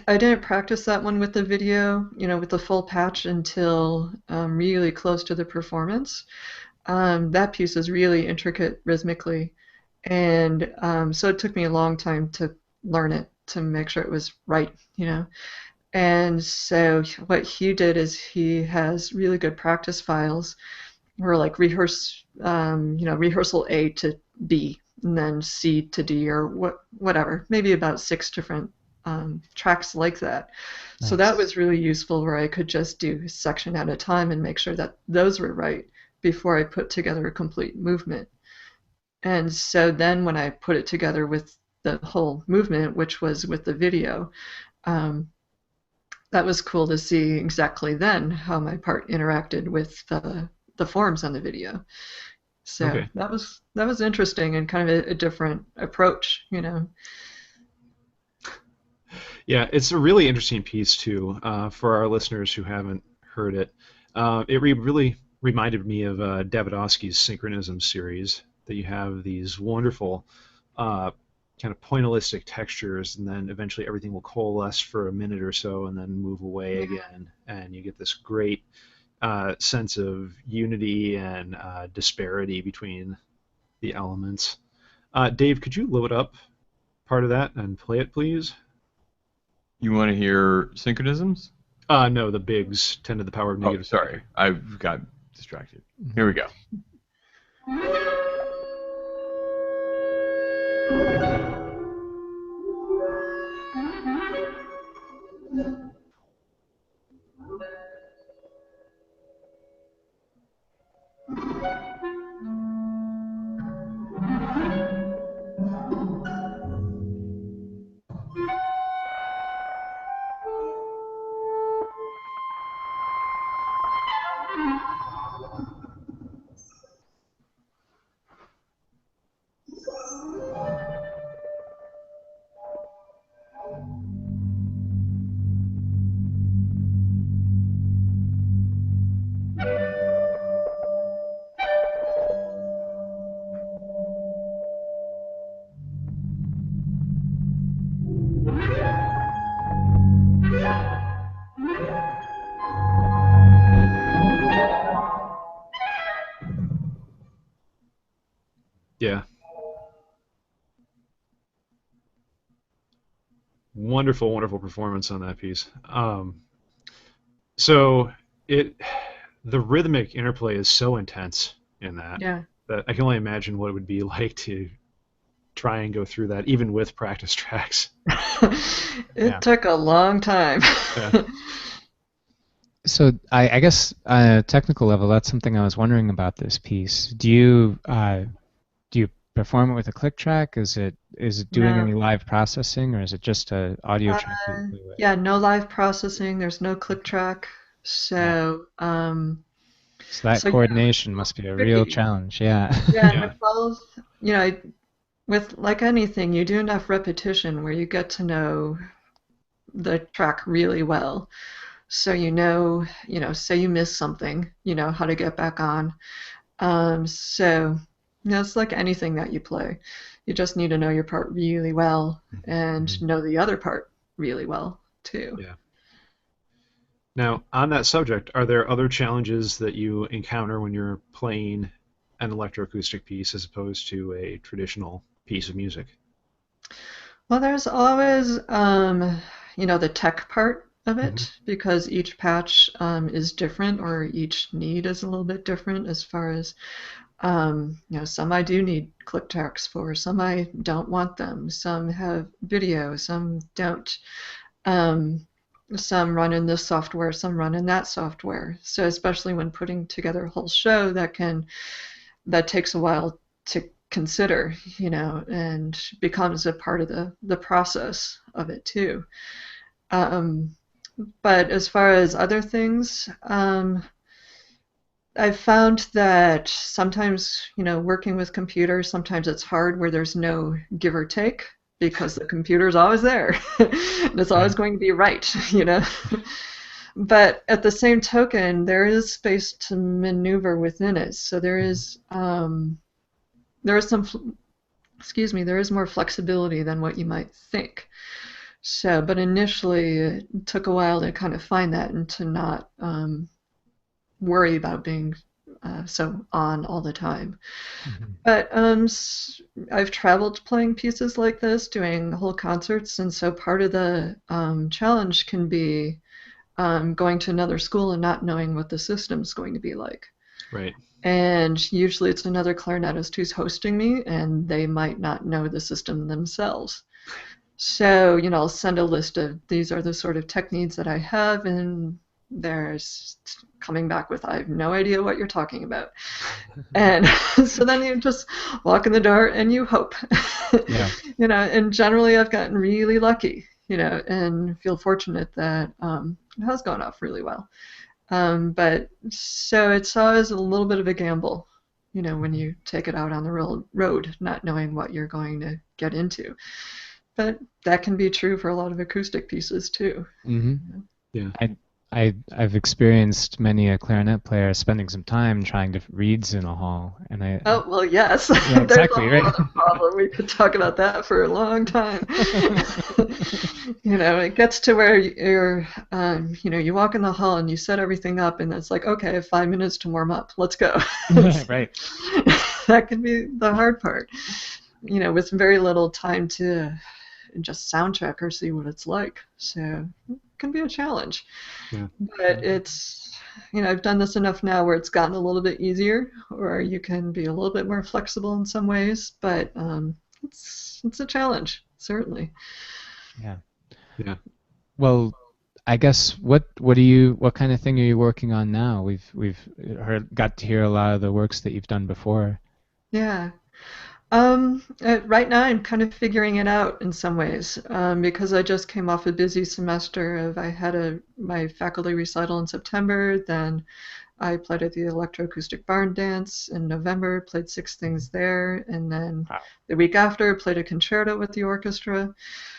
Speaker 4: didn't practice that one with the video, with the full patch until really close to the performance. That piece is really intricate rhythmically, and so it took me a long time to learn it to make sure it was right. And so what he did is he has really good practice files where like rehearsal A to B and then C to D or whatever, maybe about 6 different tracks like that.
Speaker 2: Nice.
Speaker 4: So that was really useful where I could just do a section at a time and make sure that those were right before I put together a complete movement. And so then when I put it together with the whole movement, which was with the video, that was cool to see exactly then how my part interacted with the forms on the video. So
Speaker 1: Okay.
Speaker 4: that was interesting and kind of a different approach.
Speaker 1: Yeah, it's a really interesting piece too. For our listeners who haven't heard it, it really reminded me of Davidovsky's Synchronism series. That you have these wonderful kind of pointillistic textures, and then eventually everything will coalesce for a minute or so, and then move away again, and you get this great sense of unity and disparity between the elements. Dave, could you load up part of that and play it, please?
Speaker 3: You want to hear synchronisms?
Speaker 1: No, the Biggs, 10 to the power of
Speaker 3: Oh,
Speaker 1: negative.
Speaker 3: sorry. I got distracted. Here we go.
Speaker 1: Yeah. Wonderful, wonderful performance on that piece. So the rhythmic interplay is so intense in that
Speaker 4: Yeah.
Speaker 1: that I can only imagine what it would be like to try and go through that, even with practice tracks.
Speaker 4: It took a long time.
Speaker 1: Yeah.
Speaker 2: So I guess on a technical level, that's something I was wondering about this piece. Do you perform it with a click track? Is it doing
Speaker 4: No.
Speaker 2: any live processing, or is it just a audio track? that you play with?
Speaker 4: Yeah, no live processing. There's no click track. So,
Speaker 2: So that
Speaker 4: So, yeah,
Speaker 2: coordination must be a real
Speaker 4: tricky.
Speaker 2: challenge. Yeah.
Speaker 4: yeah,
Speaker 1: Yeah.
Speaker 4: with both, with like anything, you do enough repetition where you get to know the track really well. So say you miss something, you know how to get back on. So it's like anything that you play. You just need to know your part really well and know the other part really well too.
Speaker 1: Yeah. Now, on that subject, are there other challenges that you encounter when you're playing an electroacoustic piece as opposed to a traditional piece of music?
Speaker 4: Well, there's always, the tech part of it because each patch is different or each need is a little bit different as far as, some I do need clip tracks for, some I don't want them, some have video, some don't. Um, some run in this software, some run in that software. So especially when putting together a whole show, that takes a while to consider, and becomes a part of the process of it too. Um, but as far as other things, I've found that sometimes, working with computers, sometimes it's hard where there's no give or take because the computer's always there and it's always going to be right. But at the same token, there is space to maneuver within it. So there is there is more flexibility than what you might think. So, but initially it took a while to kind of find that and to not worry about being so on all the time. But I've traveled playing pieces like this, doing whole concerts, and so part of the challenge can be going to another school and not knowing what the system's going to be like.
Speaker 1: Right.
Speaker 4: And usually it's another clarinetist who's hosting me, and they might not know the system themselves. So, I'll send a list of these are the sort of tech needs that I have, and there's coming back with, I have no idea what you're talking about. And so then you just walk in the door and you hope.
Speaker 2: Yeah.
Speaker 4: And generally I've gotten really lucky, and feel fortunate that it has gone off really well. But so it's always a little bit of a gamble, when you take it out on the road, not knowing what you're going to get into. But that can be true for a lot of acoustic pieces too.
Speaker 2: Mm-hmm.
Speaker 1: Yeah.
Speaker 2: I've experienced many a clarinet player spending some time trying to reeds in a hall, and
Speaker 4: Oh well, yes.
Speaker 2: Yeah, exactly,
Speaker 4: There's a
Speaker 2: right.
Speaker 4: lot of problem. We could talk about that for a long time. It gets to where you're, you walk in the hall and you set everything up, and it's like, okay, I have 5 minutes to warm up. Let's go.
Speaker 2: Right.
Speaker 4: That can be the hard part. With very little time to just sound check or see what it's like. So it can be a challenge.
Speaker 1: Yeah.
Speaker 4: But it's, I've done this enough now where it's gotten a little bit easier, or you can be a little bit more flexible in some ways. But it's a challenge, certainly.
Speaker 2: Yeah.
Speaker 1: Yeah.
Speaker 2: Well, I guess what kind of thing are you working on now? We've got to hear a lot of the works that you've done before.
Speaker 4: Yeah. Right now I'm kind of figuring it out in some ways, because I just came off a busy semester I had my faculty recital in September, then I played at the Electroacoustic Barn Dance in November, played 6 things there, and then the week after played a concerto with the orchestra.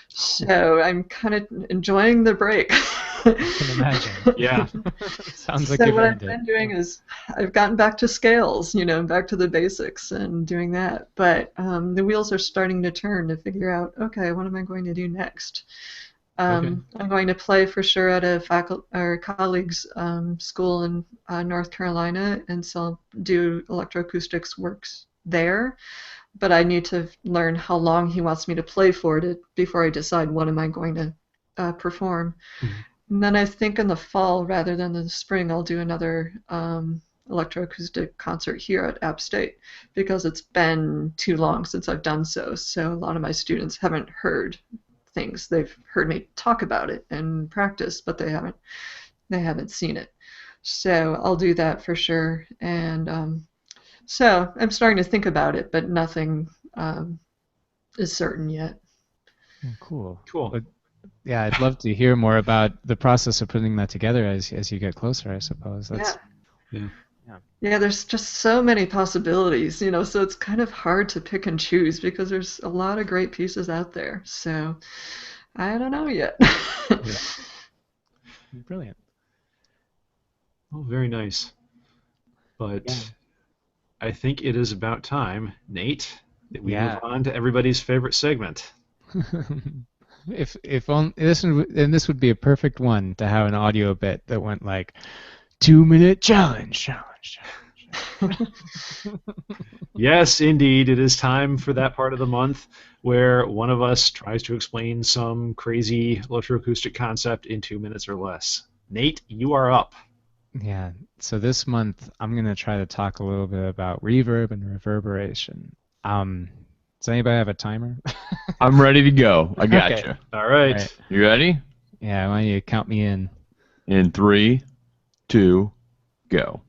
Speaker 4: So I'm kind of enjoying the break.
Speaker 2: I can imagine.
Speaker 1: Yeah.
Speaker 2: Sounds like
Speaker 4: So
Speaker 2: you've
Speaker 4: what I've
Speaker 2: earned it.
Speaker 4: been doing is I've gotten back to scales, back to the basics and doing that. But the wheels are starting to turn to figure out, okay, what am I going to do next? I'm going to play for sure at a colleague's school in North Carolina, and so I'll do electroacoustics works there. But I need to learn how long he wants me to play for it before I decide what am I going to perform. And then I think in the fall, rather than the spring, I'll do another electroacoustic concert here at App State because it's been too long since I've done so. So a lot of my students haven't heard things. They've heard me talk about it and practice, but they haven't seen it. So I'll do that for sure. And so I'm starting to think about it, but nothing is certain yet.
Speaker 2: Cool.
Speaker 1: Cool.
Speaker 2: Yeah, I'd love to hear more about the process of putting that together as you get closer, I suppose.
Speaker 4: Yeah, there's just so many possibilities, so it's kind of hard to pick and choose because there's a lot of great pieces out there. So I don't know yet.
Speaker 2: Yeah. Brilliant.
Speaker 1: Oh, very nice. But I think it is about time, Nate, that we move on to everybody's favorite segment.
Speaker 2: If only this would be a perfect one to have an audio bit that went like 2-minute challenge.
Speaker 1: Yes, indeed, it is time for that part of the month where one of us tries to explain some crazy electroacoustic concept in 2 minutes or less. Nate, you are up.
Speaker 2: Yeah. So this month I'm gonna try to talk a little bit about reverb and reverberation. Does anybody have a timer?
Speaker 3: I'm ready to go. I got
Speaker 2: Okay.
Speaker 3: you.
Speaker 1: All right.
Speaker 2: All right.
Speaker 3: You ready?
Speaker 2: Yeah, why don't you count me in?
Speaker 3: In 3, 2, go.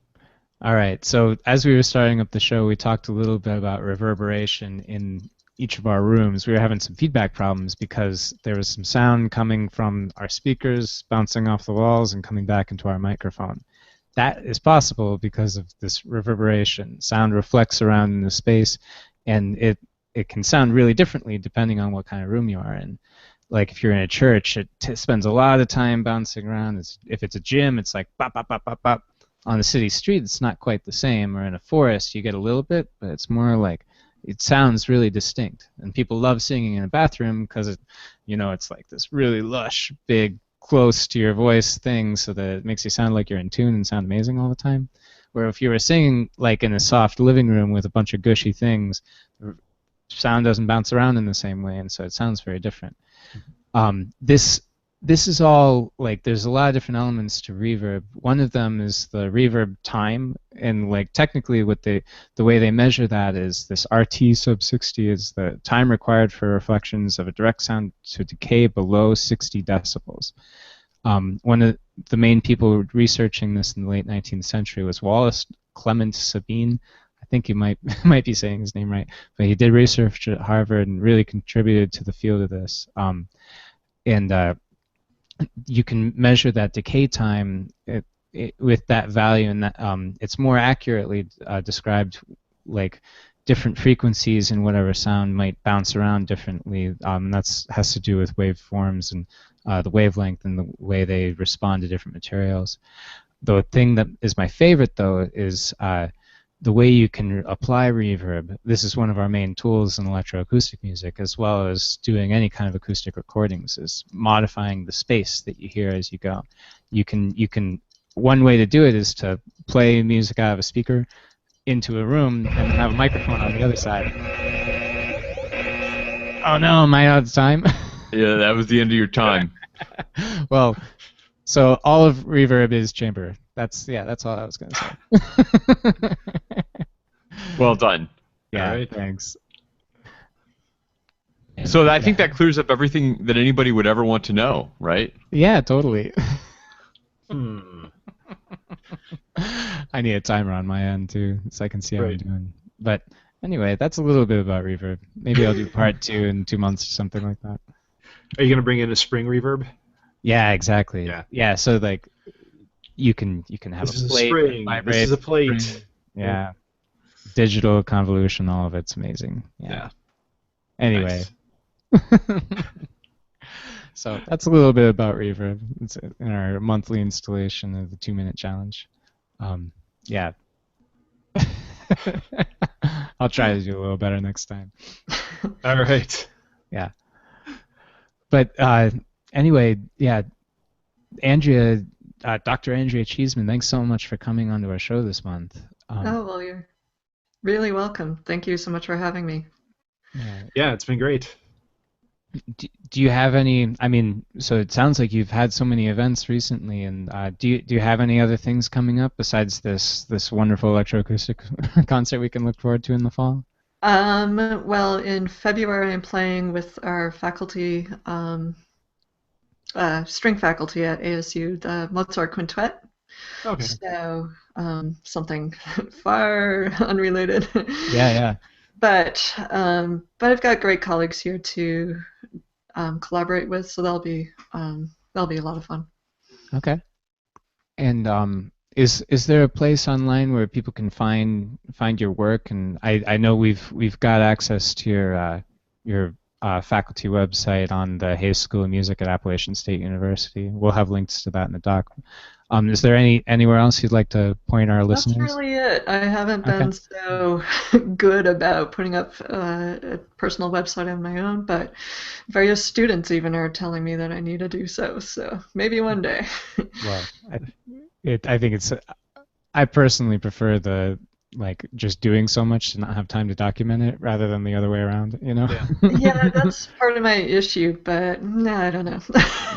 Speaker 2: All right. So as we were starting up the show, we talked a little bit about reverberation in each of our rooms. We were having some feedback problems because there was some sound coming from our speakers, bouncing off the walls and coming back into our microphone. That is possible because of this reverberation. Sound reflects around in the space, and it can sound really differently depending on what kind of room you are in. Like if you're in a church, it spends a lot of time bouncing around. If it's a gym, it's like bop, bop, bop, bop, bop. On the city street, it's not quite the same. Or in a forest, you get a little bit, but it's more like it sounds really distinct. And people love singing in a bathroom because it's like this really lush, big, close to your voice thing, so that it makes you sound like you're in tune and sound amazing all the time. Where if you were singing like in a soft living room with a bunch of gushy things, sound doesn't bounce around in the same way, and so it sounds very different. This is all like there's a lot of different elements to reverb. One of them is the reverb time, and like technically what the way they measure that is this RT sub 60 is the time required for reflections of a direct sound to decay below 60 decibels. One of the main people researching this in the late 19th century was Wallace Clement Sabine. I think you might be saying his name right, but he did research at Harvard and really contributed to the field of this. You can measure that decay time with that value, and that it's more accurately described like different frequencies in whatever sound might bounce around differently. That has to do with waveforms and the wavelength and the way they respond to different materials. The thing that is my favorite, though, is the way you can apply reverb. This is one of our main tools in electroacoustic music, as well as doing any kind of acoustic recordings, is modifying the space that you hear as you go. You can one way to do it is to play music out of a speaker into a room and have a microphone on the other side. Oh no, am I out of time?
Speaker 3: Yeah, that was the end of your time.
Speaker 2: Well, so all of reverb is chamber. That's all I was going to say.
Speaker 3: Well done.
Speaker 2: Yeah,
Speaker 1: All right.
Speaker 2: thanks.
Speaker 3: So I think that clears up everything that anybody would ever want to know, right?
Speaker 2: Yeah, totally. I need a timer on my end too, so I can see how I'm
Speaker 1: Right.
Speaker 2: doing. But anyway, that's a little bit about reverb. Maybe I'll do part 2 in 2 months or something like that.
Speaker 1: Are you going to bring in a spring reverb?
Speaker 2: Yeah, exactly.
Speaker 1: Yeah.
Speaker 2: Yeah, so like you can have
Speaker 1: This
Speaker 2: a
Speaker 1: is a
Speaker 2: plate.
Speaker 1: spring.
Speaker 2: Vibrate,
Speaker 1: This is a plate.
Speaker 2: Yeah. Digital convolution, all of it's amazing. Yeah. Anyway.
Speaker 1: Nice.
Speaker 2: So that's a little bit about reverb. It's in our monthly installation of the 2-minute challenge. Yeah. I'll try to do a little better next time.
Speaker 1: All right.
Speaker 2: Yeah. But anyway, yeah, Andrea, Dr. Andrea Cheeseman, thanks so much for coming onto our show this month.
Speaker 4: Oh, well, you're really welcome. Thank you so much for having me.
Speaker 1: Yeah, it's been great.
Speaker 2: Do you have any? I mean, so it sounds like you've had so many events recently, and do you have any other things coming up besides this wonderful electroacoustic concert we can look forward to in the fall?
Speaker 4: Well, in February, I'm playing with our faculty, string faculty at ASU, the Mozart Quintet.
Speaker 1: Okay.
Speaker 4: So something far unrelated.
Speaker 2: Yeah.
Speaker 4: But I've got great colleagues here to collaborate with, so that'll be a lot of fun.
Speaker 2: Okay. And is there a place online where people can find your work? And I know we've got access to your faculty website on the Hayes School of Music at Appalachian State University. We'll have links to that in the doc. Is there anywhere else you'd like to point our listeners?
Speaker 4: That's really it. I haven't been so good about putting up a personal website on my own, but various students even are telling me that I need to do so. So maybe one day.
Speaker 2: Well, I think I personally prefer the like just doing so much to not have time to document it, rather than the other way around.
Speaker 1: Yeah.
Speaker 4: Yeah, that's part of my issue, but no, I don't know.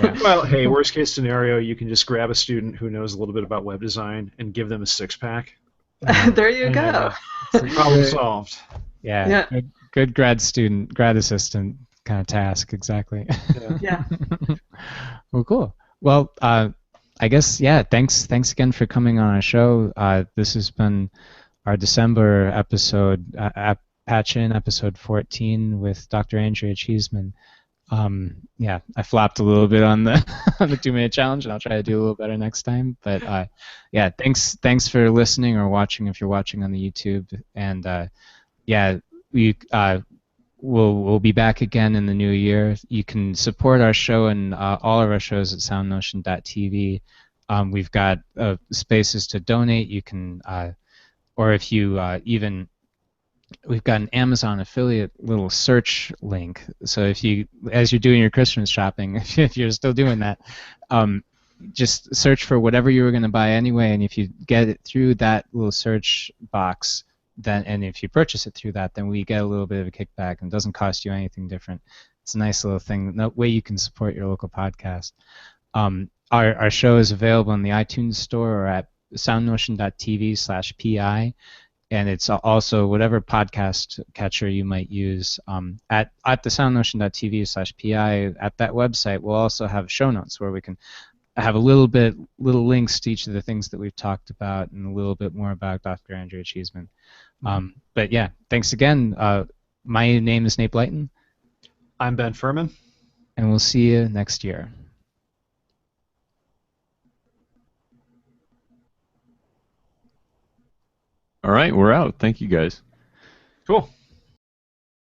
Speaker 2: Yeah.
Speaker 1: Well, hey, worst case scenario, you can just grab a student who knows a little bit about web design and give them a 6-pack.
Speaker 4: There you go.
Speaker 1: Problem solved.
Speaker 2: Yeah.
Speaker 4: Yeah.
Speaker 2: Good grad assistant kind of task, exactly.
Speaker 4: Yeah.
Speaker 2: Well, cool. Well, I guess, yeah. Thanks again for coming on our show. This has been our December episode, Patch-In, episode 14 with Dr. Andrea Cheeseman. Yeah, I flopped a little bit on the on the 2-minute challenge, and I'll try to do a little better next time. But yeah, thanks for listening or watching if you're watching on the YouTube. And yeah, we'll be back again in the new year. You can support our show and all of our shows at SoundNotion.tv. We've got spaces to donate. You can, or if you even, we've got an Amazon affiliate little search link. So if you, as you're doing your Christmas shopping, if you're still doing that, just search for whatever you were going to buy anyway, and if you get it through that little search box, then, and if you purchase it through that, then we get a little bit of a kickback, and it doesn't cost you anything different. It's a nice little thing. No way you can support your local podcast. Our show is available in the iTunes store or at soundnotion.tv/pi, and it's also whatever podcast catcher you might use. At the soundnotion.tv/pi, at that website, we'll also have show notes where we can have little links to each of the things that we've talked about, and a little bit more about Dr. Andrea Cheeseman. But yeah, thanks again. My name is Nate Blyton.
Speaker 1: I'm Ben Furman.
Speaker 2: And we'll see you next year.
Speaker 3: All right, we're out. Thank you, guys.
Speaker 1: Cool.